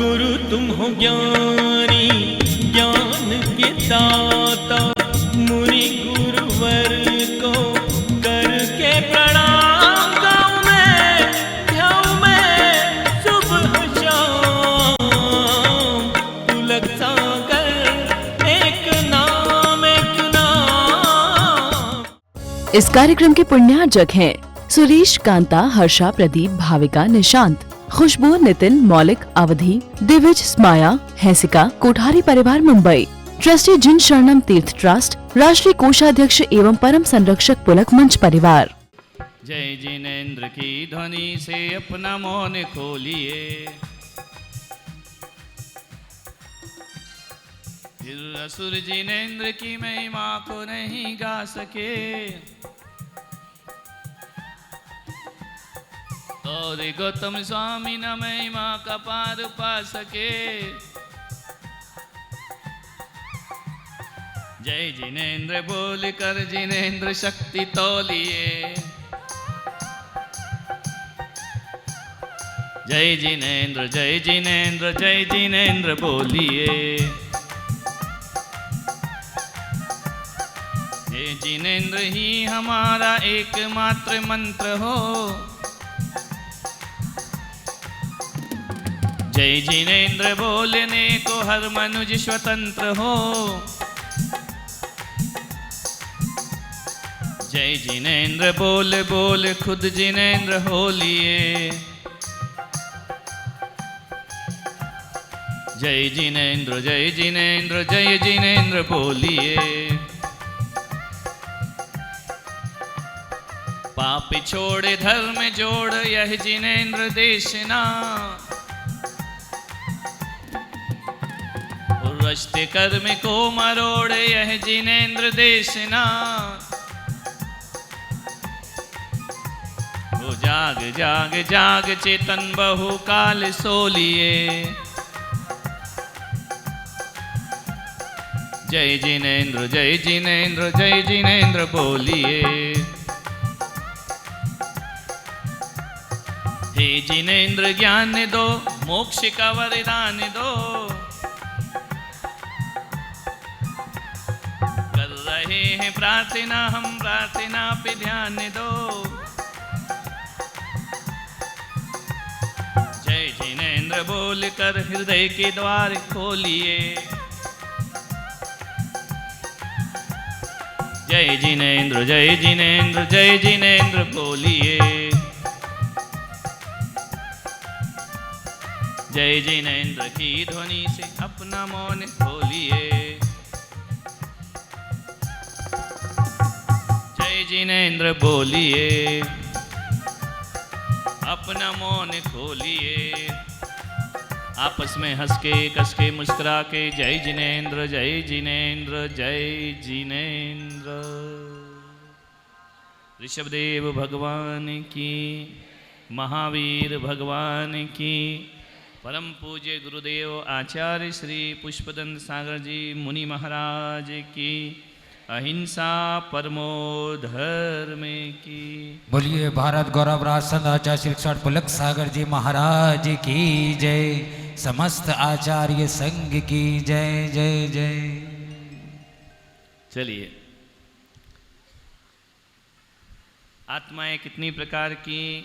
गुरु तुम हो ज्ञानी ज्ञान के दाता, मुनि गुरुवर को करके प्रणाम गाऊं मैं सुबह शाम। पुलक सागर एक नाम इस कार्यक्रम के पुण्यार्जक हैं सुरेश, कांता, हर्षा, प्रदीप, भाविका, निशांत, खुशबू, नितिन, मौलिक, अवधि, दिविज, स्माया, हैसिका, कोठारी परिवार मुंबई, ट्रस्टी जिन शरणम तीर्थ ट्रस्ट, राष्ट्रीय कोषाध्यक्ष एवं परम संरक्षक पुलक मंच परिवार। जय जिनेंद्र की ध्वनि से अपना मौन खोलिए, फिर असुर जिनेंद्र की महिमा को नहीं गा सके, और गौतम स्वामी न महिमा का पार पा सके। जय जिनेंद्र बोल कर जिनेंद्र शक्ति तौलिए, जय जिनेंद्र जय जिनेंद्र जय जिनेंद्र बोलिए। जय जिनेंद्र ही हमारा एकमात्र मंत्र हो, जय जिनेंद्र बोलने को हर मनुष्य स्वतंत्र हो, जय जिनेंद्र बोल बोल खुद जिनेंद्र हो लिए। जय जिनेंद्र जय जिनेंद्र जय जिनेंद्र बोलिए। पाप छोड़े धर्म जोड़ यह जिनेंद्र देशना, रश्ते कर्म को मरोड़ यह जिनेंद्र देशना। वो जाग जाग जाग चेतन बहुकाल सोलिए। जय जिनेंद्र जय जिनेंद्र जय जिनेंद्र बोलिए। हे जिनेंद्र ज्ञान दो, मोक्ष का वरदान दो, हैं प्रार्थना हम प्रार्थना पे ध्यान दो। जय जिनेंद्र बोल कर हृदय के द्वार खोलिए। जय जिनेंद्र जय जिनेंद्र जय जिनेंद्र बोलिए। जय जिनेंद्र की ध्वनि से अपना मौन खोलिए। जिनेंद्र बोलिए, अपना मौन खोलिए। आपस में हंस के कस के मुस्कुरा के जय जिनेंद्र जय जिनेंद्र जय जिनेंद्र। ऋषभदेव भगवान की, महावीर भगवान की, परम पूज्य गुरुदेव आचार्य श्री पुष्पदंत सागर जी मुनि महाराज की, अहिंसा परमो धर्म की। बोलिए भारत गौरव राज संघ आचार्य श्री क्षण पुलक सागर जी महाराज की जय, समस्त आचार्य संघ की जय जय जय। चलिए, आत्माएं कितनी प्रकार की,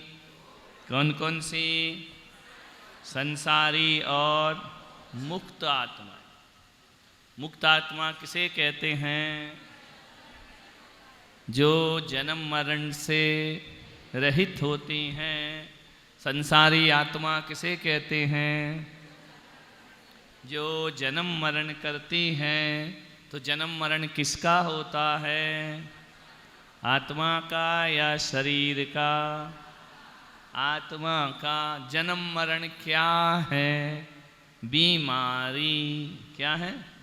कौन कौन सी? संसारी और मुक्त आत्मा। मुक्त आत्मा किसे कहते हैं? जो जन्म मरण से रहित होती हैं। संसारी आत्मा किसे कहते हैं? जो जन्म मरण करती हैं। तो जन्म मरण किसका होता है? आत्मा का या शरीर का? आत्मा का। जन्म मरण क्या है? बीमारी। क्या है?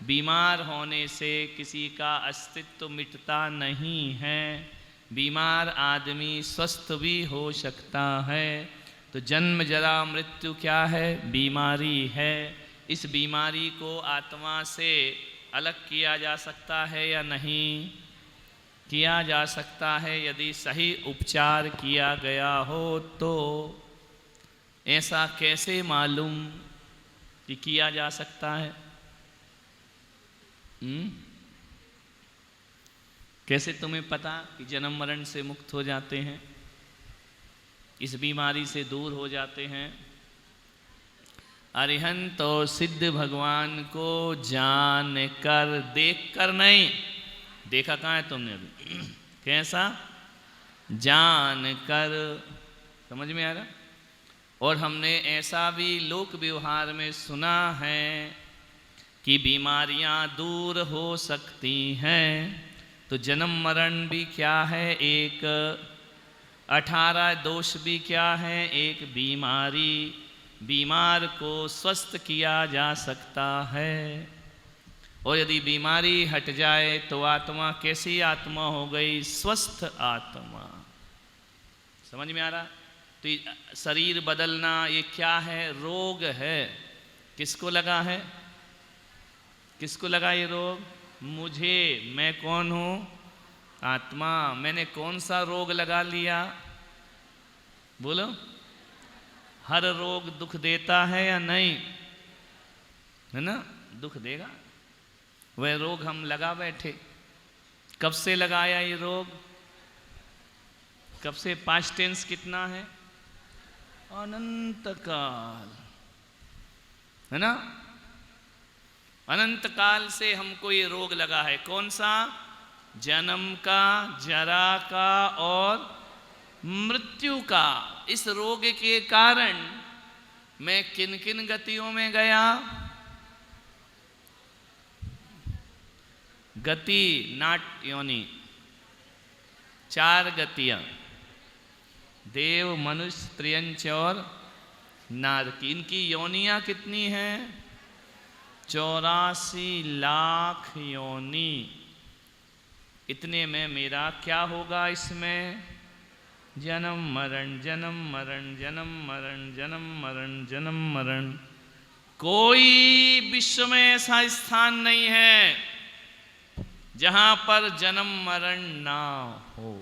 बीमार होने से किसी का अस्तित्व मिटता नहीं है। बीमार आदमी स्वस्थ भी हो सकता है। तो जन्म जरा मृत्यु क्या है? बीमारी है। इस बीमारी को आत्मा से अलग किया जा सकता है या नहीं? किया जा सकता है, यदि सही उपचार किया गया हो तो। ऐसा कैसे मालूम? कि किया जा सकता है? कैसे तुम्हें पता कि जन्म मरण से मुक्त हो जाते हैं, इस बीमारी से दूर हो जाते हैं? अरिहंत और सिद्ध भगवान को जान कर, देख कर नहीं। देखा कहाँ है तुमने अभी? कैसा? जान कर। समझ में आ रहा? और हमने ऐसा भी लोक व्यवहार में सुना है कि बीमारियां दूर हो सकती हैं। तो जन्म मरण भी क्या है? एक 18 दोष भी क्या है? एक बीमारी। बीमार को स्वस्थ किया जा सकता है। और यदि बीमारी हट जाए तो आत्मा कैसी आत्मा हो गई? स्वस्थ आत्मा। समझ में आ रहा? तो शरीर बदलना ये क्या है? रोग है। किसको लगा है? किसको लगा ये रोग? मुझे। मैं कौन हूँ? आत्मा। मैंने कौन सा रोग लगा लिया? बोलो। हर रोग दुख देता है या नहीं? है ना? दुख देगा। वह रोग हम लगा बैठे। कब से लगाया ये रोग? कब से? पास्ट टेंस कितना है? अनंत काल। है ना? अनंत काल से हमको ये रोग लगा है। कौन सा? जन्म का, जरा का और मृत्यु का। इस रोग के कारण मैं किन किन गतियों में गया? गति नाट योनि, 4 गतियां, देव, मनुष्य, त्रियंच और नार की। इनकी योनियां कितनी हैं? 84 लाख योनि। इतने में मेरा क्या होगा? इसमें जन्म मरण, जन्म मरण, जन्म मरण, जन्म मरण, जन्म मरण। कोई विश्व में ऐसा स्थान नहीं है जहां पर जन्म मरण ना हो,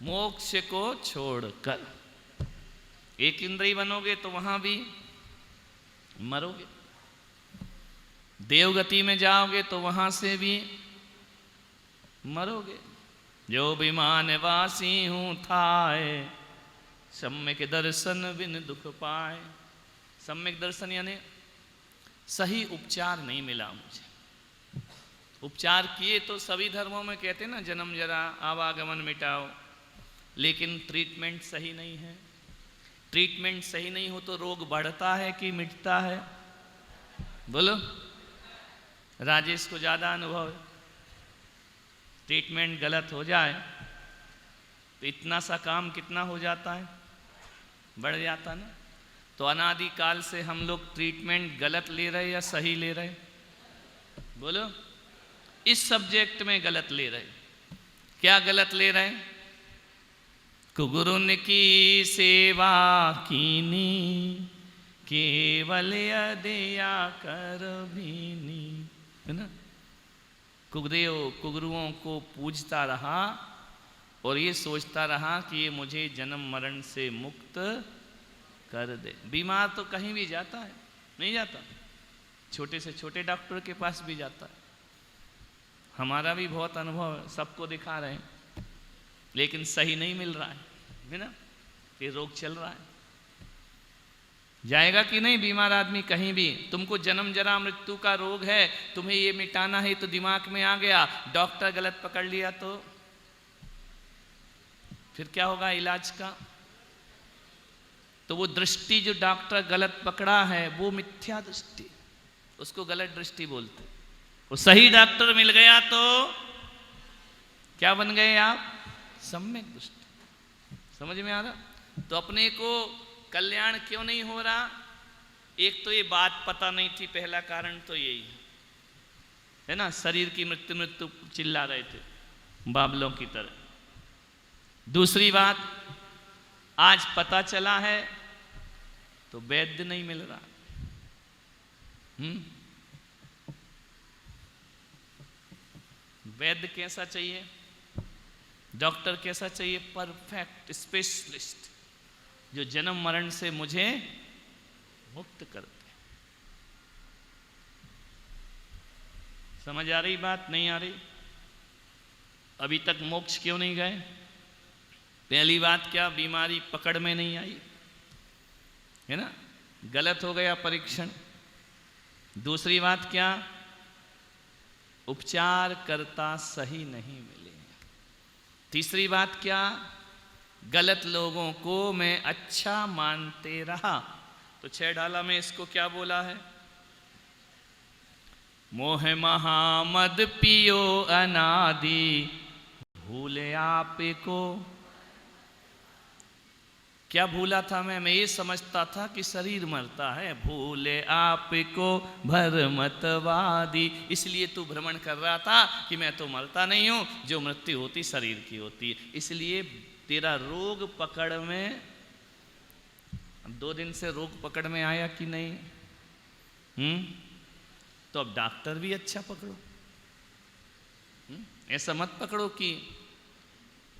मोक्ष को छोड़कर। एक इंद्रिय बनोगे तो वहां भी मरोगे। देवगति में जाओगे तो वहां से भी मरोगे। जो विमान वासी हूँ थाए, सम्यक दर्शन बिन दुख पाए। सम्यक दर्शन यानी सही उपचार नहीं मिला मुझे। उपचार किए तो सभी धर्मों में कहते हैं ना, जन्म जरा आवागमन मिटाओ, लेकिन ट्रीटमेंट सही नहीं है। ट्रीटमेंट सही नहीं हो तो रोग बढ़ता है कि मिटता है? बोलो। राजेश को ज़्यादा अनुभव है। ट्रीटमेंट गलत हो जाए तो इतना सा काम कितना हो जाता है? बढ़ जाता ना। तो अनादिकाल से हम लोग ट्रीटमेंट गलत ले रहे या सही ले रहे? बोलो। इस सब्जेक्ट में गलत ले रहे। क्या गलत ले रहे? कुगुरुन की सेवा कीनी, केवल यदया कर भीनी। है ना? कुगदेव कुगुरुओं को पूजता रहा और ये सोचता रहा कि ये मुझे जन्म मरण से मुक्त कर दे। बीमार तो कहीं भी जाता है, नहीं जाता? छोटे से छोटे डॉक्टर के पास भी जाता है। हमारा भी बहुत अनुभव है, सबको दिखा रहे हैं, लेकिन सही नहीं मिल रहा है ना? ये रोग चल रहा है। जाएगा कि नहीं बीमार आदमी कहीं भी? तुमको जन्म जरा मृत्यु का रोग है, तुम्हें ये मिटाना है, तो दिमाग में आ गया, डॉक्टर गलत पकड़ लिया तो फिर क्या होगा इलाज का? तो वो दृष्टि जो डॉक्टर गलत पकड़ा है वो मिथ्या दृष्टि, उसको गलत दृष्टि बोलते। वो सही डॉक्टर मिल गया तो क्या बन गए आप? सम्यक दृष्टि। समझ में आ रहा? तो अपने को कल्याण क्यों नहीं हो रहा? एक तो ये बात पता नहीं थी, पहला कारण तो यही है ना। शरीर की मृत्यु मृत्यु चिल्ला रहे थे बाबलों की तरह। दूसरी बात, आज पता चला है तो वैद्य नहीं मिल रहा। वैद्य कैसा चाहिए? डॉक्टर कैसा चाहिए? परफेक्ट स्पेशलिस्ट, जो जन्म मरण से मुझे मुक्त करते। समझ आ रही बात, नहीं आ रही? अभी तक मोक्ष क्यों नहीं गए? पहली बात क्या, बीमारी पकड़ में नहीं आई, है ना, गलत हो गया परीक्षण। दूसरी बात क्या, उपचार करता सही नहीं मिले। तीसरी बात क्या, गलत लोगों को मैं अच्छा मानते रहा। तो 6 डाला में इसको क्या बोला है? मोह महामद पियो अनादि, भूले आप को। क्या भूला था मैं ये समझता था कि शरीर मरता है, भूले आप को भ्रमतवादी। इसलिए तू भ्रमण कर रहा था कि मैं तो मरता नहीं हूं, जो मृत्यु होती शरीर की होती है। इसलिए तेरा रोग पकड़ में, 2 दिन से रोग पकड़ में आया कि नहीं? तो अब डॉक्टर भी अच्छा पकड़ो। ऐसा मत पकड़ो कि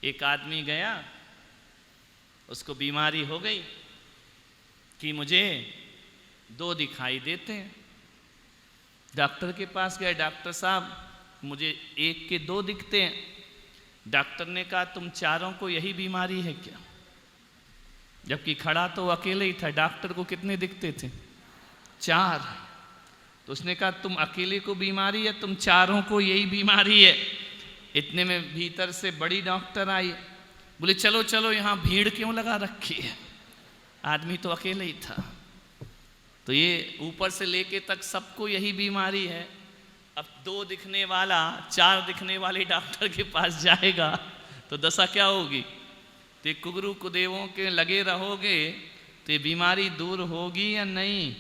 एक आदमी गया, उसको बीमारी हो गई कि मुझे 2 दिखाई देते हैं। डॉक्टर के पास गए, डॉक्टर साहब मुझे 1 के 2 दिखते हैं। डॉक्टर ने कहा तुम चारों को यही बीमारी है क्या? जबकि खड़ा तो अकेले ही था। डॉक्टर को कितने दिखते थे? 4। तो उसने कहा तुम अकेले को बीमारी है, तुम चारों को यही बीमारी है। इतने में भीतर से बड़ी डॉक्टर आई, बोले चलो चलो, यहाँ भीड़ क्यों लगा रखी है, आदमी तो अकेले ही था। तो ये ऊपर से लेके तक सबको यही बीमारी है। अब 2 दिखने वाला 4 दिखने वाले डॉक्टर के पास जाएगा तो दशा क्या होगी? तो कुगरू कुदेवों के लगे रहोगे तो ये बीमारी दूर होगी या नहीं?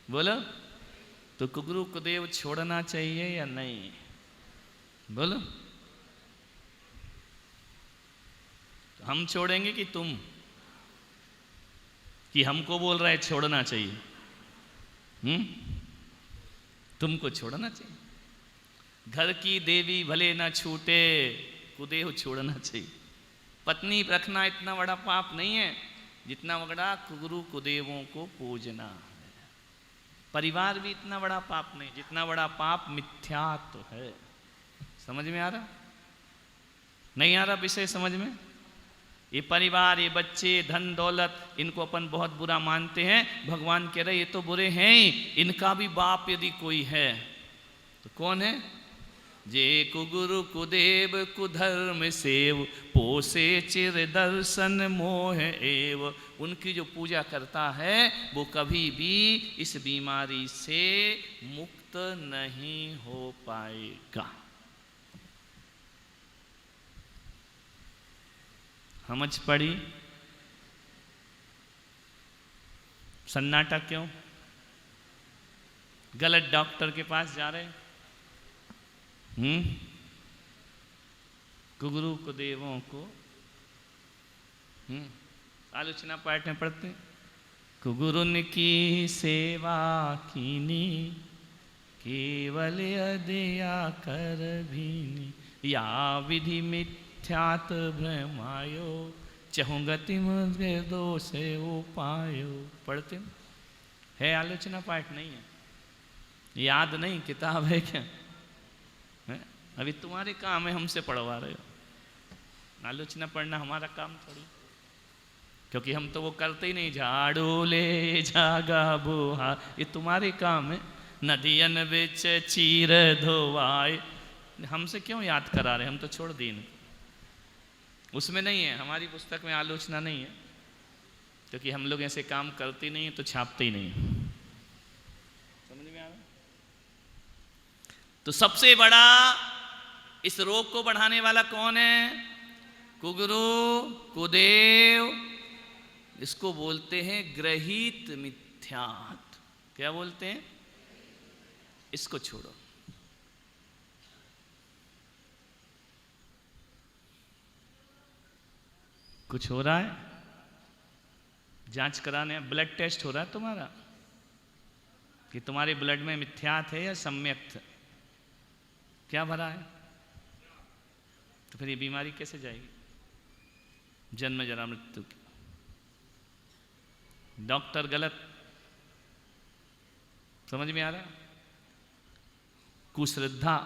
बोलो। तो कुगरू कुदेव छोड़ना चाहिए या नहीं? बोलो। तो हम छोड़ेंगे कि तुम? कि हमको बोल रहा है छोड़ना चाहिए? तुमको छोड़ना चाहिए। घर की देवी भले ना छूटे, कुदेव छोड़ना चाहिए। पत्नी रखना इतना बड़ा पाप नहीं है जितना बड़ा कुगरू कुदेवों को पूजना है। परिवार भी इतना बड़ा पाप नहीं जितना बड़ा पाप मिथ्यात्व है। समझ में आ रहा? नहीं आ रहा विषय समझ में? ये परिवार, ये बच्चे, धन दौलत, इनको अपन बहुत बुरा मानते हैं। भगवान कह रहे ये तो बुरे हैं ही, इनका भी बाप यदि कोई है तो कौन है? जे कुगुरु कुदेव कुधर्म सेव, पोसे चिर दर्शन मोह एव। उनकी जो पूजा करता है वो कभी भी इस बीमारी से मुक्त नहीं हो पाएगा। समझ पड़ी? सन्नाटा क्यों? गलत डॉक्टर के पास जा रहे? कुगुरु कुदेवों को आलोचना पाठ में पढ़ते, कुगुरुन की सेवा कीनी, केवल अदया कर भीनी, या विधि मिथ्यात भ्रमायो, चहुगति मुझे दोष उपायो। पढ़ते है, आलोचना पाठ नहीं है, याद नहीं, किताब है क्या? है? अभी तुम्हारे काम है, हमसे पढ़वा रहे हो। आलोचना पढ़ना हमारा काम थोड़ी, क्योंकि हम तो वो करते ही नहीं। झाड़ू ले जागा बुहा, ये तुम्हारे काम है। नदियन बिच चीर धोवाए, हमसे क्यों याद करा रहे? हम तो छोड़ दी इनको। उसमें नहीं है, हमारी पुस्तक में आलोचना नहीं है, क्योंकि हम लोग ऐसे काम करते नहीं तो छापते ही नहीं। समझ में आ रहा? तो सबसे बड़ा इस रोग को बढ़ाने वाला कौन है? कुगुरु कुदेव। इसको बोलते हैं ग्रहित मिथ्यात्व। क्या बोलते हैं? इसको छोड़ो। कुछ हो रहा है? जांच कराने, ब्लड टेस्ट हो रहा है तुम्हारा कि तुम्हारे ब्लड में मिथ्यात है या सम्यक्त? क्या भरा है? तो फिर ये बीमारी कैसे जाएगी? जन्म जरा मृत्यु की। डॉक्टर गलत। समझ में आ रहा है? कुश्रद्धा।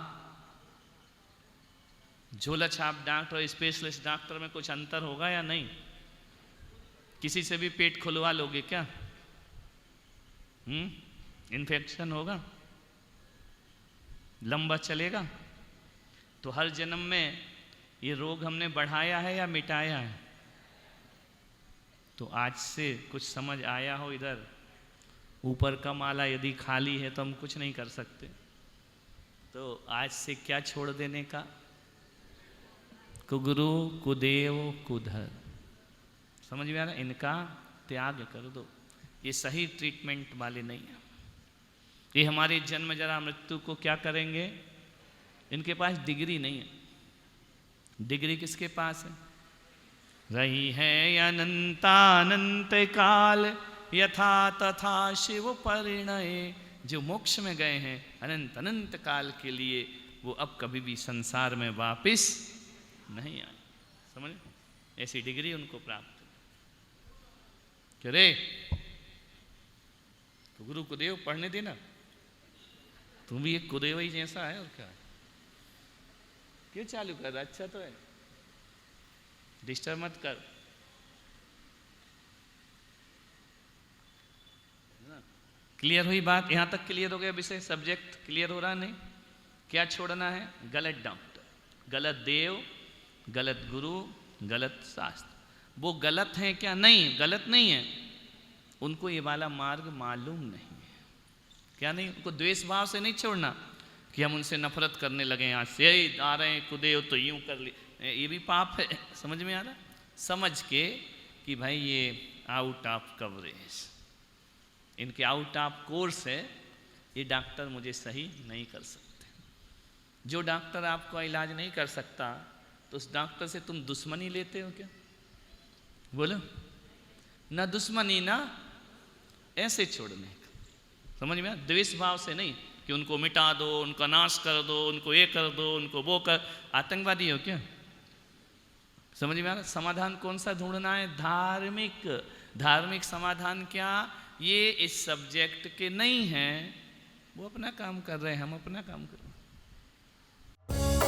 झोला छाप डॉक्टर और स्पेशलिस्ट डॉक्टर में कुछ अंतर होगा या नहीं? किसी से भी पेट खुलवा लोगे क्या? इन्फेक्शन होगा, लंबा चलेगा। तो हर जन्म में ये रोग हमने बढ़ाया है या मिटाया है? तो आज से कुछ समझ आया हो, इधर ऊपर का माला यदि खाली है तो हम कुछ नहीं कर सकते। तो आज से क्या छोड़ देने का? कुगुरु, कुदेव, कुधर, समझ में आ रहा? इनका त्याग कर दो। ये सही ट्रीटमेंट वाले नहीं है। ये हमारे जन्म जरा मृत्यु को क्या करेंगे? इनके पास डिग्री नहीं है। डिग्री किसके पास है? रही है अनंतानंत काल यथा तथा शिव परिणय। जो मोक्ष में गए हैं अनंत अनंत काल के लिए, वो अब कभी भी संसार में वापस नहीं आए। समझ? ऐसी डिग्री उनको प्राप्त है। क्यों रे? तो गुरु कुदेव पढ़ने देना। तुम भी एक कुदेव ही जैसा है, और क्या? क्यों चालू कर? अच्छा तो है, डिस्टर्ब मत कर। क्लियर हुई बात? यहां तक क्लियर हो गया विषय, सब्जेक्ट क्लियर हो रहा? नहीं? क्या छोड़ना है? गलत डॉक्टर, गलत देव, गलत गुरु, गलत शास्त्र। वो गलत है क्या? नहीं, गलत नहीं है। उनको ये वाला मार्ग मालूम नहीं है। क्या नहीं? उनको द्वेष भाव से नहीं छोड़ना कि हम उनसे नफरत करने लगे, यहाँ से आ रहे हैं कुदेव तो यूं कर ले, ये भी पाप है। समझ में आ रहा? समझ के कि भाई ये आउट ऑफ कवरेज, इनके आउट ऑफ कोर्स है, ये डॉक्टर मुझे सही नहीं कर सकते। जो डॉक्टर आपको इलाज नहीं कर सकता तो उस डॉक्टर से तुम दुश्मनी लेते हो क्या? बोलो ना, दुश्मनी ना, ऐसे छोड़ने का। समझ में? द्वेष भाव से नहीं कि उनको मिटा दो, उनका नाश कर दो, उनको ये कर दो, उनको वो कर। आतंकवादी हो क्या? समझ में आ रहा? समाधान कौन सा ढूंढना है? धार्मिक। धार्मिक समाधान क्या? ये इस सब्जेक्ट के नहीं हैं। वो अपना काम कर रहे हैं, हम अपना काम कर रहे हैं।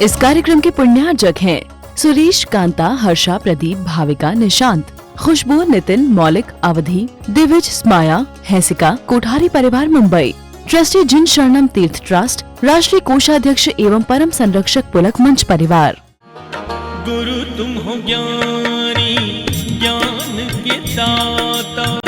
इस कार्यक्रम के पुण्यार्जक हैं सुरेश, कांता, हर्षा, प्रदीप, भाविका, निशांत, खुशबू, नितिन, मौलिक, अवधि, दिविज, स्माया, हैसिका, कोठारी परिवार मुंबई, ट्रस्टी जिन शरणम तीर्थ ट्रस्ट, राष्ट्रीय कोषाध्यक्ष एवं परम संरक्षक पुलक मंच परिवार। गुरु तुम हो ज्ञानी, ज्ञान के दाता।